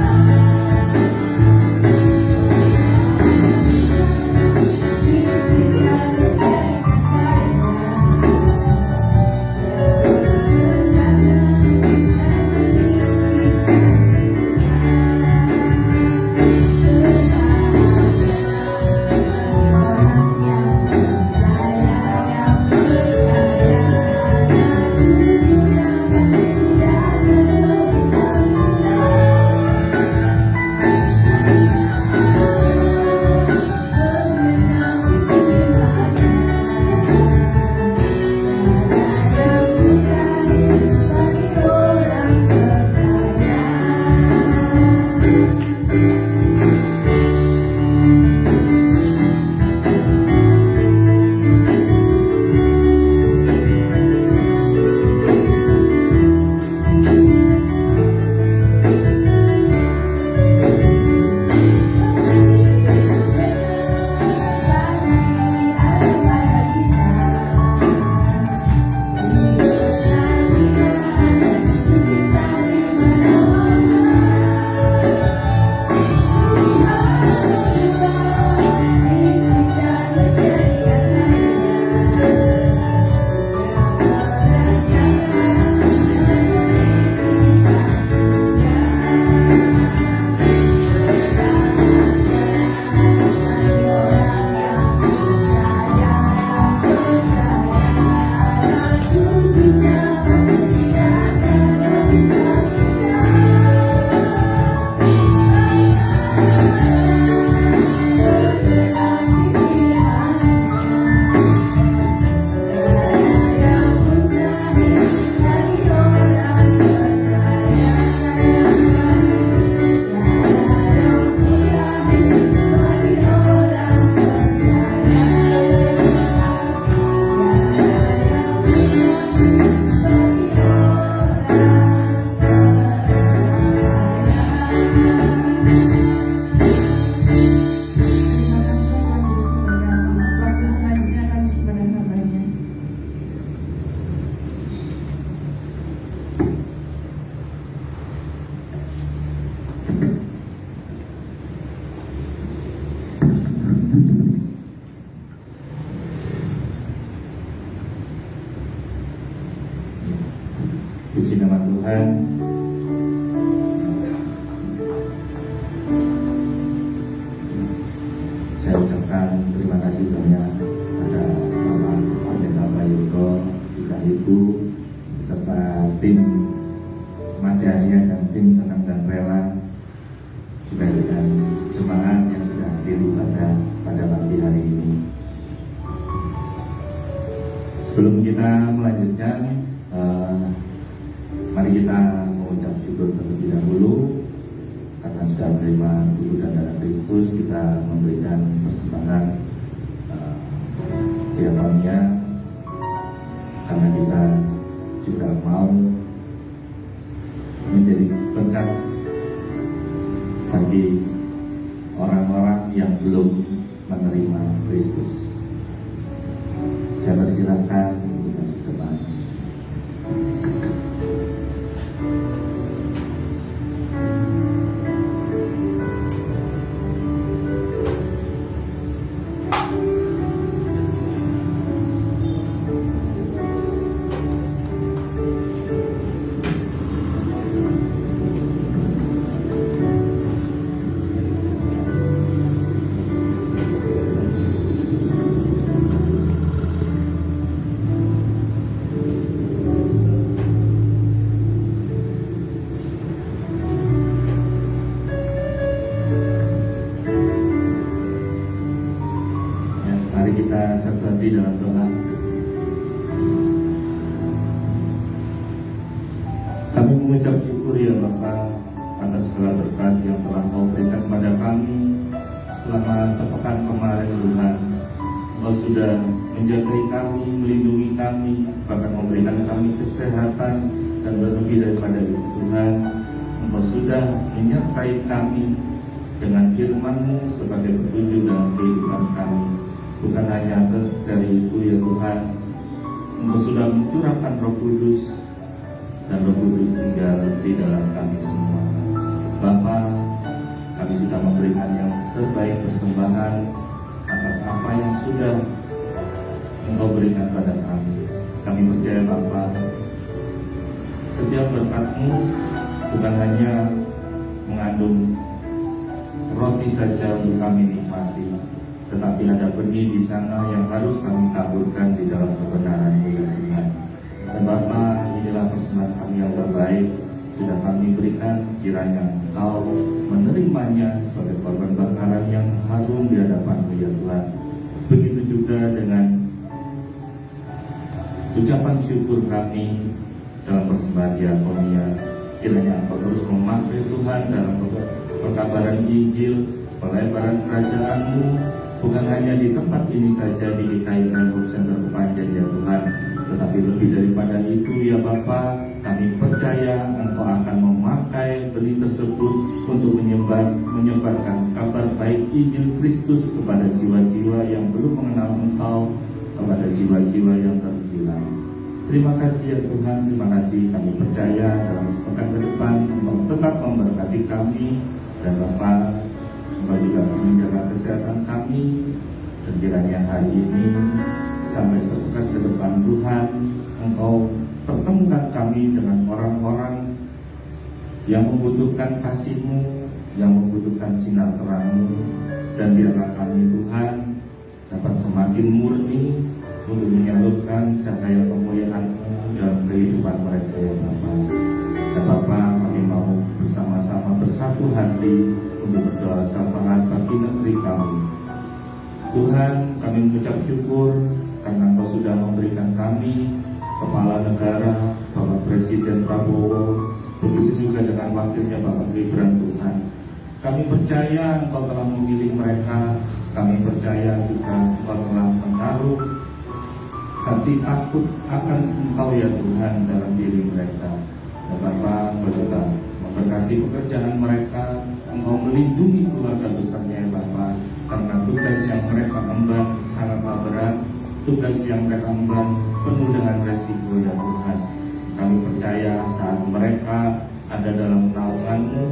Puji nama Tuhan. Saya ucapkan terima kasih banyak pada Bapak Pendeta Prayogo, juga Ibu, beserta tim Mas Yahya dan tim Senang dan Rela, juga dengan jemaat yang sudah hadir pada pagi hari ini. Sebelum kita melanjutkan, mari kita mengucap syukur terlebih dahulu karena sudah menerima tubuh dan darah Kristus. Kita memberikan persembahan diakonia karena kita juga mau menjadi berkat bagi orang-orang yang belum menerima Kristus. Saya persilakan untuk masuk ke depan. Kita sertai dalam doa. Kami mengucap syukur ya Bapa atas segala berkat yang telah Kau berikan kepada kami selama sepekan kemarin Tuhan. Kau sudah menjaga kami, melindungi kami, bahkan memberikan kami kesehatan, dan berlebih daripada itu Tuhan, Engkau sudah menyertai kami dengan firman-Mu sebagai petunjuk dalam kehidupan kami. Bukan hanya dari itu ya Tuhan, Engkau sudah mencurahkan Roh Kudus, dan Roh Kudus tinggal di dalam kami semua. Bapa, kami sudah memberikan yang terbaik persembahan atas apa yang sudah Engkau berikan pada kami. Kami percaya Bapa, setiap berkat-Mu bukan hanya mengandung roti saja untuk kami nikmati, tetapi ada benih di sana yang harus kami taburkan di dalam kebenaran-Mu ya Tuhan. Dan Bapa, inilah persembahan kami yang terbaik sudah kami berikan, kiranya Engkau menerimanya sebagai korban bakaran yang harum di hadapan-Mu ya Tuhan. Begitu juga dengan ucapan syukur kami dalam persembahan diakonia, kiranya Engkau terus memakai Tuhan dalam perkabaran Injil, pelebaran kerajaan-Mu, bukan hanya di tempat ini saja di GKI Hope Center Kepanjen ya Tuhan, tetapi lebih daripada itu ya Bapa, kami percaya Engkau akan memakai benih tersebut untuk menyebarkan kabar baik Injil Kristus kepada jiwa-jiwa yang belum mengenal Engkau, kepada jiwa-jiwa yang terhilang. Terima kasih ya Tuhan, terima kasih. Kami percaya dalam sepekan ke depan Engkau tetap memberkati kami, dan Bapa, Engkau juga menjaga kesehatan kami, dan kiranya hari ini sampai sepekan ke depan Tuhan, Engkau pertemukan kami dengan orang-orang yang membutuhkan kasih-Mu, yang membutuhkan sinar terang-Mu, dan biarlah kami Tuhan dapat semakin murni untuk menyalurkan cahaya kemuliaan-Mu dalam kehidupan mereka ya Bapa. Dan Bapa, kami mau bersama-sama bersatu hati untuk berdoa syafaat bagi negeri kami. Tuhan, kami mengucap syukur karena Engkau sudah memberikan kami Kepala Negara, Bapak Presiden Prabowo, begitu juga dengan wakilnya Bapak Gibran Tuhan. Kami percaya Engkau telah memilih mereka, kami percaya juga Engkau telah menaruh hati takut akan Engkau ya Tuhan dalam diri mereka. Dan Bapak, Engkau juga memberkati pekerjaan mereka, Engkau melindungi keluarga besarnya ya Bapak, karena tugas yang mereka emban sangatlah berat, tugas yang mereka emban penuh dengan resiko ya Tuhan. Kami percaya saat mereka ada dalam naungan-Mu,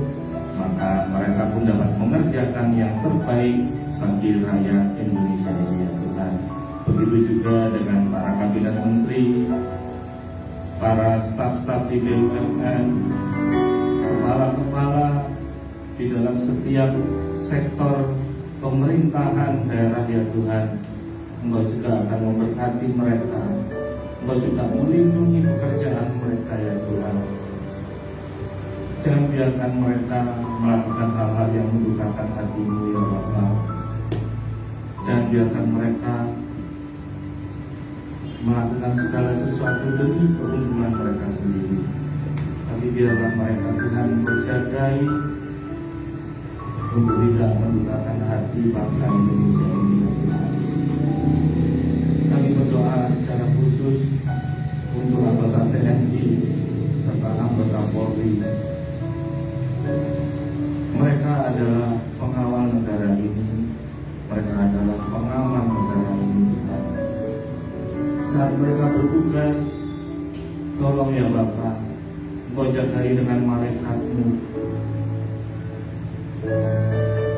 maka mereka pun dapat mengerjakan yang terbaik bagi rakyat Indonesia ini ya Tuhan. Begitu juga dengan para kabinet menteri, para staf-staf di BUMN, kepala-kepala di dalam setiap sektor pemerintahan daerah ya Tuhan. Engkau juga akan memberkati mereka, Engkau juga melindungi pekerjaan mereka ya Tuhan. Jangan biarkan mereka melakukan hal-hal yang mendukakan hati-Mu ya Bapa. Jangan biarkan mereka melakukan segala sesuatu demi keuntungan mereka sendiri. Tapi biarlah mereka Tuhan berjagai untuk tidak mendukakan hati bangsa Indonesia ini ya Tuhan. Kami berdoa secara khusus untuk anggota TNI serta anggota Polri. Mereka adalah pengawal negara ini, mereka adalah pengaman negara ini Tuhan. Saat mereka bertugas, tolong ya Bapa, Engkau jagai dengan malaikat-Mu.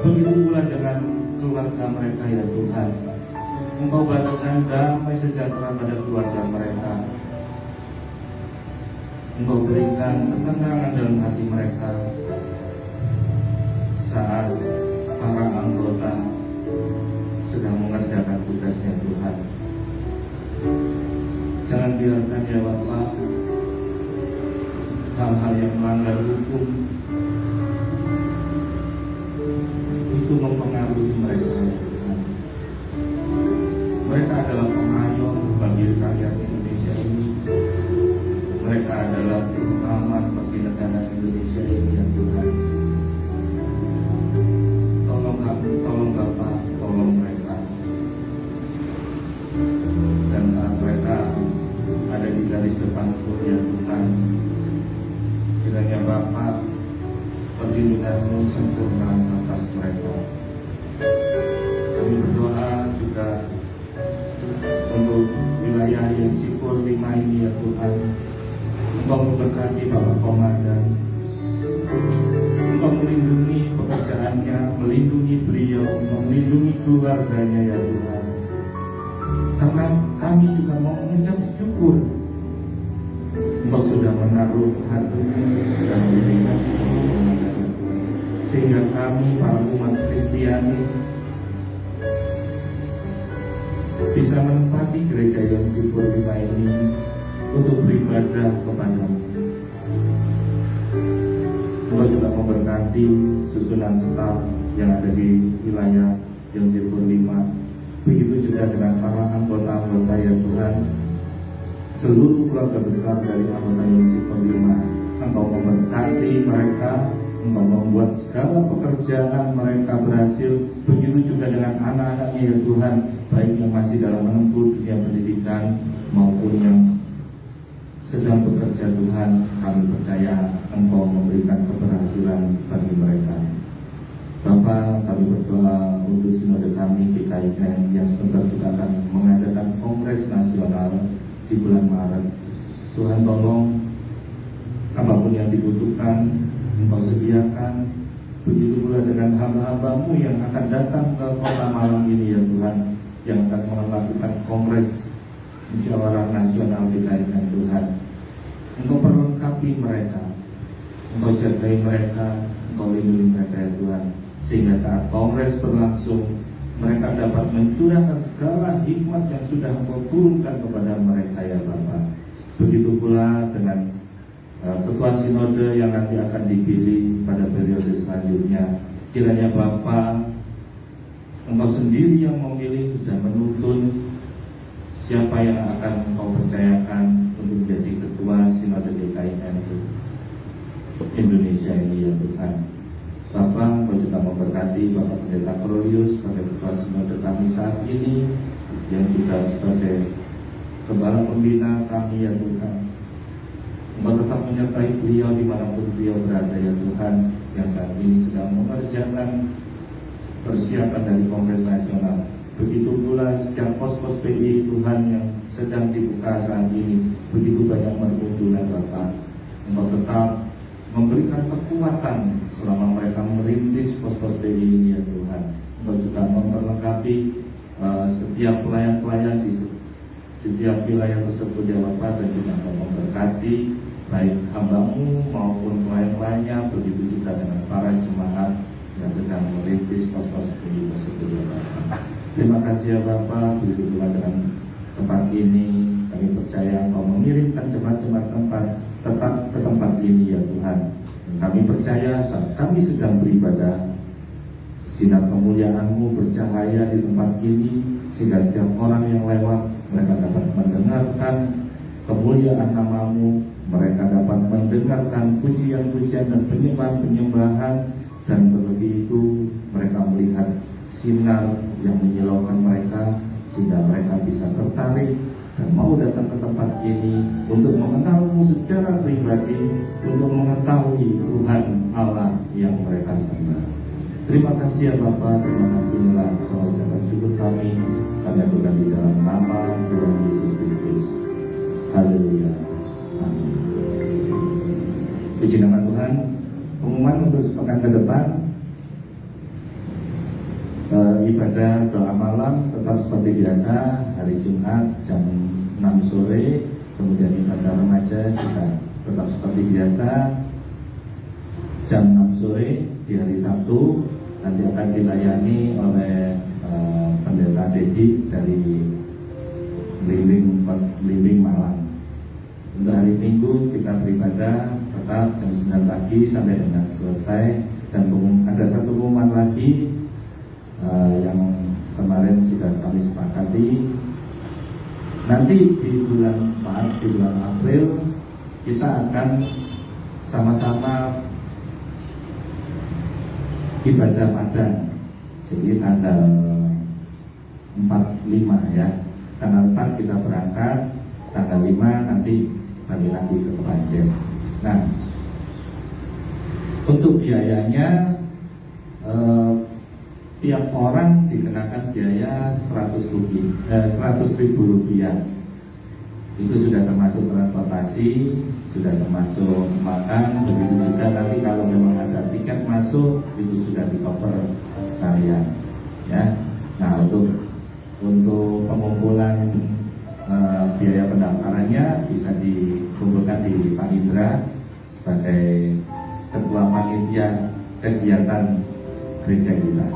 Begitu pula dengan keluarga mereka ya Tuhan. Engkau bagikan damai sejahtera pada keluarga mereka. Engkau berikan ketenangan dalam hati mereka saat para anggota sedang mengerjakan tugasnya Tuhan. Jangan biarkan ya Bapak hal-hal yang melanggar hukum itu mempengaruhi mereka ya Tuhan. Mereka adalah pengayom bagi rakyat Indonesia ini. Mereka adalah pengaman bagi negara Indonesia ini ya Tuhan. Tolong Bapak, tolong mereka. Dan saat mereka ada di garis depan ya Tuhan, kiranya Bapak perlindungan-Mu sempurna atas mereka. Kami berdoa juga untuk wilayah yang Sipur 5 ini ya Tuhan. Engkau memberkati Bapak Komandan, Engkau melindungi pekerjaannya, melindungi beliau, melindungi keluarganya ya Tuhan. Karena kami juga mau mengucap syukur Engkau sudah menaruh hati dan memberikan kemuliaan, sehingga kami para umat Kristiani bisa menempati gereja yang Sipur 5 ini untuk beribadah kepada-Mu. Engkau juga memberkati susunan staf yang ada di wilayah yang Sipur 5. Begitu juga dengan para anggota-anggota ya Tuhan, seluruh keluarga besar dari anggota yang Sipur 5. Engkau memberkati mereka, Engkau membuat segala pekerjaan mereka berhasil. Begitu juga dengan anak-anaknya ya Tuhan, baik yang masih dalam menempuh dunia pendidikan maupun yang sedang bekerja Tuhan. Kami percaya Engkau memberikan keberhasilan bagi mereka. Bapa, kami berdoa untuk sinode kami GKIN yang sebentar juga akan mengadakan kongres nasional di bulan Maret. Tuhan tolong apapun yang dibutuhkan Engkau sediakan. Begitu pula dengan hamba-hamba-Mu yang akan datang ke kota Malang ini ya Tuhan, yang akan melakukan kongres musyawarah nasional GKIN Tuhan. Engkau perlengkapi mereka, Engkau jagai mereka, Engkau lindungi mereka ya Tuhan, sehingga saat kongres berlangsung mereka dapat mencurahkan segala hikmat yang sudah Engkau turunkan kepada mereka ya Bapa. Begitu pula dengan ketua sinode yang nanti akan dipilih pada periode selanjutnya. Kiranya Bapa, Engkau sendiri yang memilih dan menuntun siapa yang akan Engkau percayakan untuk menjadi ketua sinode GKIN Indonesia ini ya Tuhan. Bapak, Engkau juga memberkati Bapak Pendeta Krolius sebagai ketua sinode kami saat ini, yang juga sebagai kepala pembina kami ya Tuhan. Engkau tetap menyertai beliau dimanapun beliau berada ya Tuhan, yang saat ini sedang mengerjakan persiapan dari Kongres Nasional. Begitu pula setiap pos-pos PI Tuhan yang sedang dibuka saat ini, begitu banyak bermunculan Bapak. Engkau tetap memberikan kekuatan selama mereka merintis pos-pos PI ini ya Tuhan. Engkau juga memperlengkapi setiap pelayan-pelayan di di tiap wilayah tersebut ya Bapak, dan juga memberkati baik hambamu maupun klien-kliennya, begitu juga dengan para jemaat yang sedang merintis kos-kos ini tersebut ya Bapak. Terima kasih ya Bapak, begitu pula dengan tempat ini, kami percaya Engkau mengirimkan jemaat-jemaat tetap ke tempat ini ya Tuhan. Dan kami percaya saat kami sedang beribadah, sinar kemuliaan-Mu bercahaya di tempat ini, sehingga setiap orang yang lewat mereka dapat mendengarkan kemuliaan nama-Mu, mereka dapat mendengarkan pujian-pujian dan penyembahan-penyembahan, dan terlebih itu mereka melihat sinar yang menyilaukan mereka, sehingga mereka bisa tertarik dan mau datang ke tempat ini untuk mengenal-Mu secara pribadi, untuk mengetahui Tuhan Allah yang mereka sembah. Terima kasih ya Bapak, terima kasih inilah ucapan syukur kami aturkan di dalam nama Tuhan Yesus Kristus. Haleluya. Amin. Puji nama Tuhan. Pengumuman untuk sepekan ke depan, ibadah doa malam tetap seperti biasa hari Jumat jam 6 sore, kemudian ibadah remaja kita tetap seperti biasa jam 6 sore di hari Sabtu. Nanti akan dilayani oleh pendeta Dedi dari Blimbing Malang. Untuk hari Minggu kita beribadah tetap jam 9 pagi sampai dengan selesai. Dan ada satu pengumuman lagi yang kemarin sudah kami sepakati. Nanti di bulan Maret, di bulan April kita akan sama-sama ibadah padan. Jadi tanggal 4-5 ya. Tanggal 4 kita berangkat, tanggal 5 nanti balik lagi ke Kepanjen. Nah, untuk biayanya tiap orang dikenakan biaya 100.000 rupiah. Itu sudah termasuk transportasi, sudah termasuk makan, begitu juga nanti kalau memang ada tiket masuk itu sudah di-cover sekalian ya. Nah, untuk pengumpulan biaya pendaftarannya bisa dikumpulkan di Pak Indra sebagai ketua panitia kegiatan gereja kita.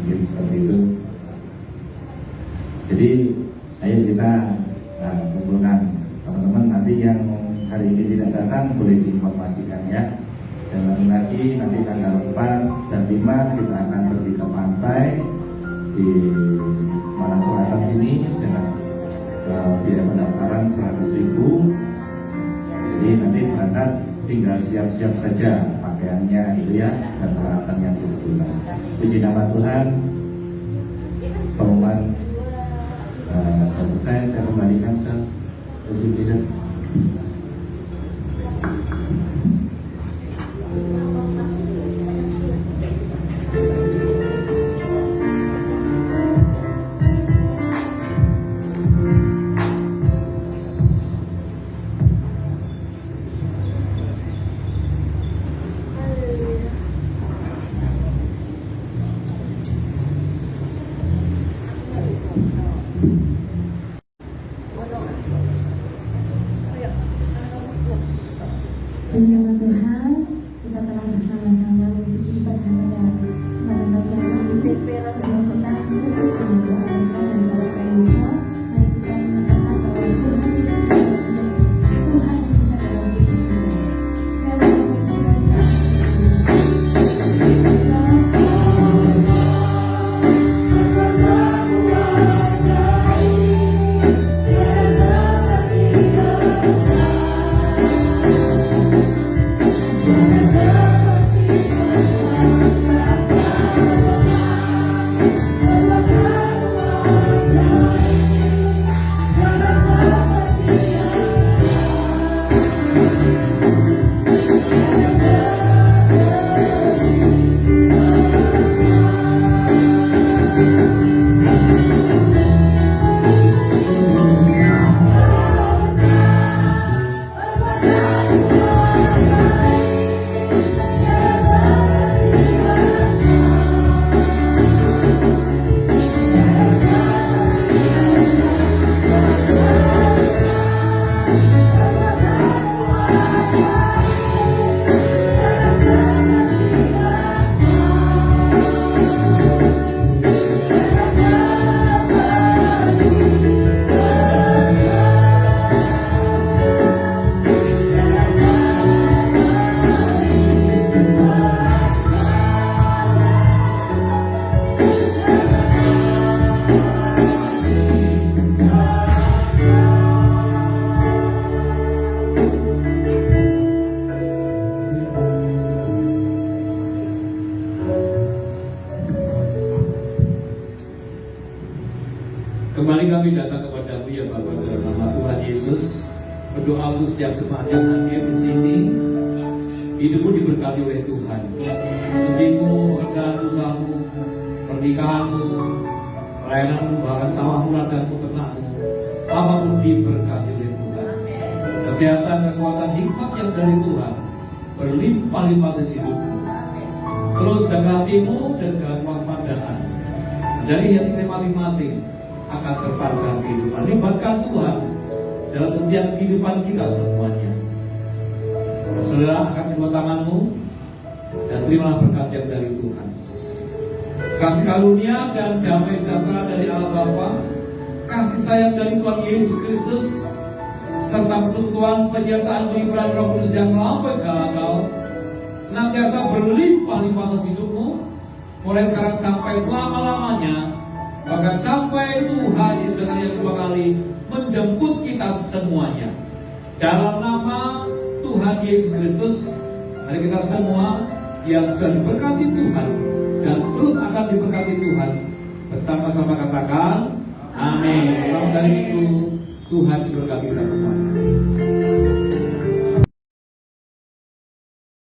Jadi seperti itu. Jadi ayo kita kumpulkan teman-teman. Nanti yang hari ini tidak datang boleh diinformasikan ya. Saya ulangi lagi, nanti tanggal 4 dan 5 kita akan pergi ke pantai di Malang Selatan sini dengan biaya pendaftaran 100.000. Jadi nanti berangkat tinggal siap-siap saja pakaiannya itu ya, dan peralatan yang dibutuhkan. Puji nama Tuhan. Pengumuman selesai, saya kembalikan ke kursi leader. Puji nama Tuhan, kita telah bersama-sama mengikuti ibadah pada kesempatan pagi hari ini. Sebelum kita sebut doa berkat daripada Pak Yuda, mari kita mengatakan bahwa Tuhan Yesus adalah Tuhan yang bisa dalam hidup kita. Kami berdoa terutama untuk setiap jemaat yang hadir di sini, hidupmu diberkati oleh Tuhan. Studimu, pekerjaan usahamu, pernikahanmu, pelayananmu, bahkan sawahmu, dan peternakmu, apapun diberkati oleh Tuhan. Kesehatan, kekuatan, hikmat yang dari Tuhan berlimpah-limpah di hidupmu. Terus jaga hatimu dan segala kewaspadaan dari hati kita masing-masing akan terpancar kehidupan. Libatkan Tuhan dalam setiap kehidupan kita semuanya. Saudara, angkat kedua tanganmu dan terimalah berkat yang dari Tuhan. Kasih karunia dan damai sejahtera dari Allah Bapa, kasih sayang dari Tuhan Yesus Kristus, serta persekutuan penyertaan penghiburan Roh Kudus yang melampaui segala akal, senantiasa berlimpah-limpah atas hidupmu, mulai sekarang sampai selama-lamanya, bahkan sampai Tuhan Yesus datang yang kedua kali menjemput kita semuanya. Dalam nama Tuhan Yesus Kristus, mari kita semua yang sudah diberkati Tuhan dan terus akan diberkati Tuhan bersama-sama katakan amin. Selamat hari Minggu, Tuhan memberkati kita semua.